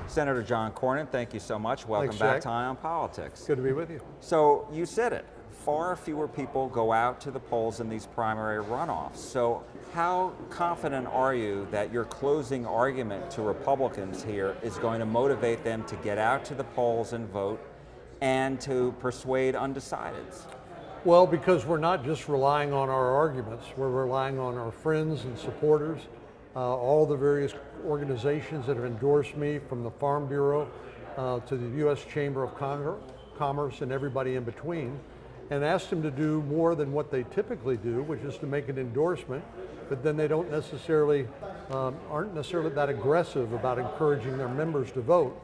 Senator John Cornyn, thank you so much. Welcome Thanks, back Jack. to Eye on Politics. Good to be with you. So you said it, far fewer people go out to the polls in these primary runoffs. So how confident are you that your closing argument to Republicans here is going to motivate them to get out to the polls and vote and to persuade undecideds? Well, because we're not just relying on our arguments, we're relying on our friends and supporters, all the various organizations that have endorsed me, from the Farm Bureau to the U.S. Chamber of Commerce and everybody in between, and asked them to do more than what they typically do, which is to make an endorsement, but then they don't necessarily, aren't necessarily that aggressive about encouraging their members to vote.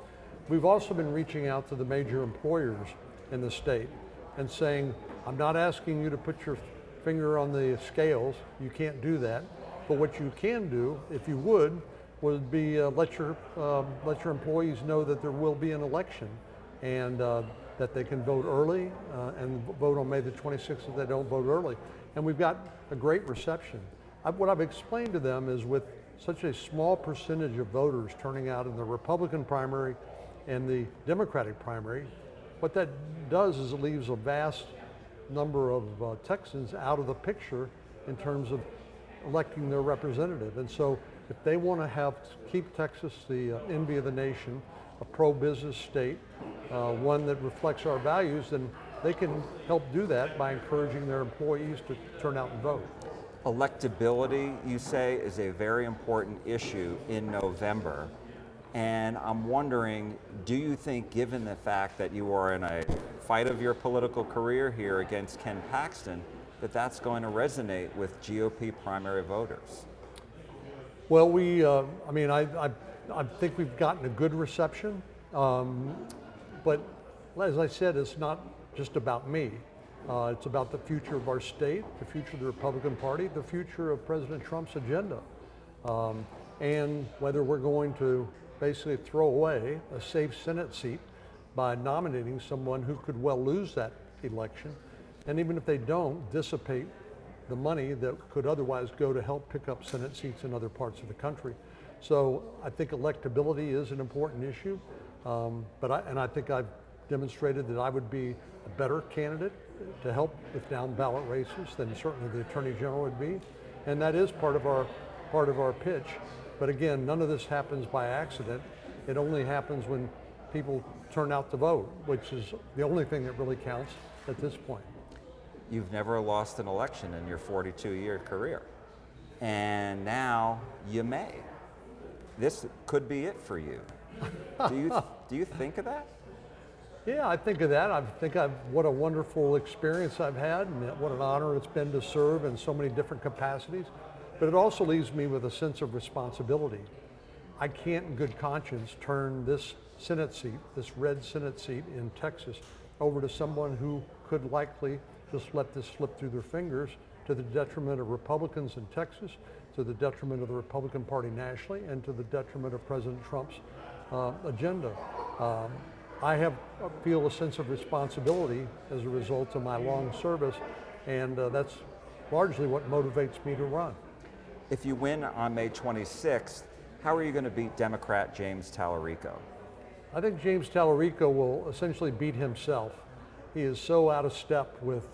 We've also been reaching out to the major employers in the state and saying, I'm not asking you to put your finger on the scales, you can't do that, but what you can do, if you would be let your employees know that there will be an election, and that they can vote early and vote on May the 26th if they don't vote early. And we've got a great reception. What I've explained to them is, with such a small percentage of voters turning out in the Republican primary and the Democratic primary, what that does is it leaves a vast number of Texans out of the picture in terms of electing their representative. And so if they want to keep Texas the envy of the nation, a pro-business state, one that reflects our values, then they can help do that by encouraging their employees to turn out and vote. Electability, you say, is a very important issue in November. And I'm wondering, do you think, given the fact that you are in a fight of your political career here against Ken Paxton, that that's going to resonate with GOP primary voters? Well, I think we've gotten a good reception, but as I said, it's not just about me. It's about the future of our state, the future of the Republican Party, the future of President Trump's agenda, and whether we're going to basically throw away a safe Senate seat by nominating someone who could well lose that election, and even if they don't, dissipate the money that could otherwise go to help pick up Senate seats in other parts of the country. So I think electability is an important issue, but I think I've demonstrated that I would be a better candidate to help with down ballot races than certainly the Attorney General would be, and that is part of our pitch. But again, none of this happens by accident. It only happens when people turn out to vote, which is the only thing that really counts at this point. You've never lost an election in your 42-year career, and now you may. This could be it for you. Do you think of that? Yeah, I think of that. I think what a wonderful experience I've had, and what an honor it's been to serve in so many different capacities. But it also leaves me with a sense of responsibility. I can't in good conscience turn this Senate seat, this red Senate seat in Texas, over to someone who could likely just let this slip through their fingers, to the detriment of Republicans in Texas, to the detriment of the Republican Party nationally, and to the detriment of President Trump's agenda. I feel a sense of responsibility as a result of my long service, and that's largely what motivates me to run. If you win on May 26th, how are you going to beat Democrat James Tallarico? I think James Tallarico will essentially beat himself. He is so out of step with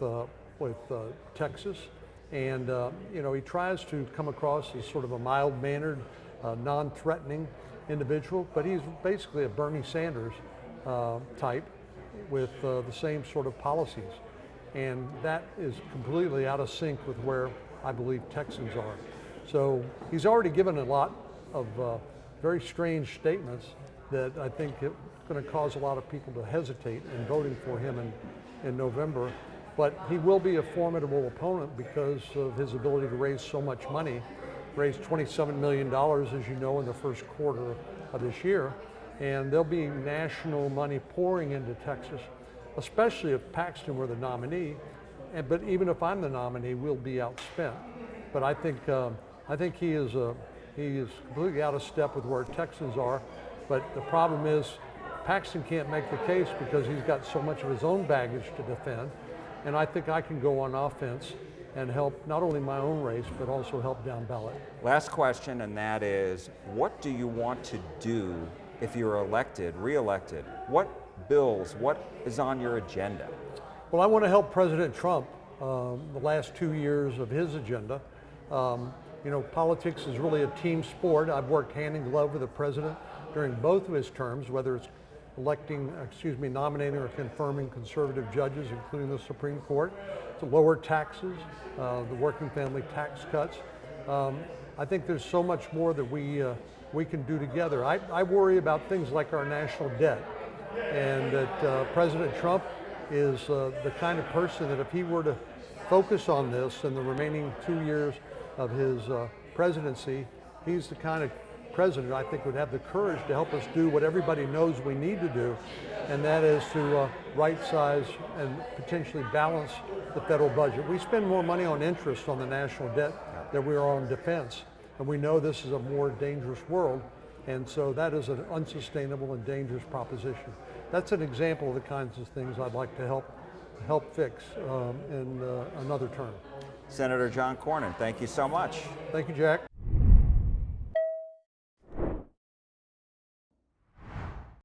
Texas, and he tries to come across as sort of a mild-mannered, non-threatening individual, but he's basically a Bernie Sanders type with the same sort of policies, and that is completely out of sync with where I believe Texans are. So he's already given a lot of very strange statements that I think it's going to cause a lot of people to hesitate in voting for him in November. But he will be a formidable opponent because of his ability to raise so much money, raised $27 million, as you know, in the first quarter of this year. And there'll be national money pouring into Texas, especially if Paxton were the nominee. But even if I'm the nominee, we'll be outspent. But I think he is completely out of step with where Texans are. But the problem is Paxton can't make the case because he's got so much of his own baggage to defend. And I think I can go on offense and help not only my own race, but also help down ballot. Last question, and that is, what do you want to do if you're elected, re-elected, what bills, what is on your agenda? Well, I want to help President Trump the last 2 years of his agenda. Politics is really a team sport. I've worked hand in glove with the president during both of his terms, whether it's nominating or confirming conservative judges, including the Supreme Court, to lower taxes, the working family tax cuts. I think there's so much more that we can do together. I worry about things like our national debt, and that President Trump is the kind of person that if he were to focus on this in the remaining 2 years of his presidency, he's the kind of president I think would have the courage to help us do what everybody knows we need to do, and that is to right size and potentially balance the federal budget. We spend more money on interest on the national debt than we are on defense, and we know this is a more dangerous world, and so that is an unsustainable and dangerous proposition. That's an example of the kinds of things I'd like to help fix in another term. Senator John Cornyn, thank you so much. Thank you, Jack.